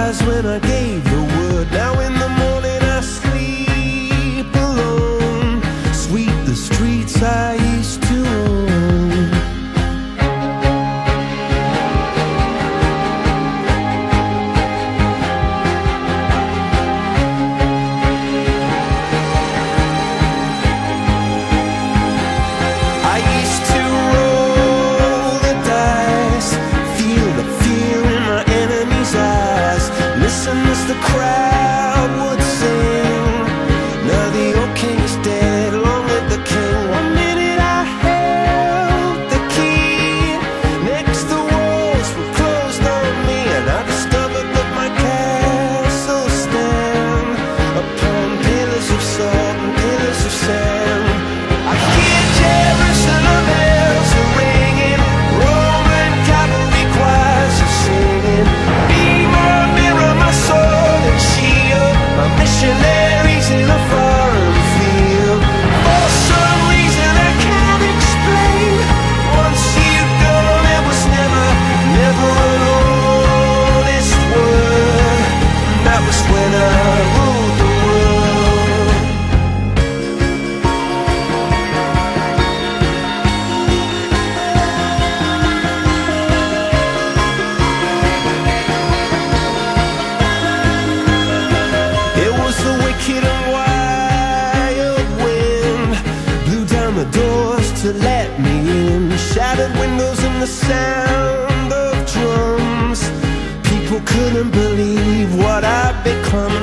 eyes when I gave the word. Now in the morning I sleep alone. Sweep the streets I used to own. I used to roll the dice, feel the fear in my enemy's eyes, listen as the crowd would sing. Now the old king is dead, long live the king. One minute I held the key, next the walls were closed on me, and I discovered that my castle stand upon pillars of salt and pillars of sand. I hear Jerusalem bells are ringing, Roman cavalry choirs are singing. Be my mirror, my sword and shield, my missionaries in a foreign field. For some reason I can't explain, once you've gone there was never, never an honest word. That was when I ruled the world. It was the wicked and wild wind, blew down the doors to let me in, shattered windows and the sound of drums. People couldn't believe what I'd become.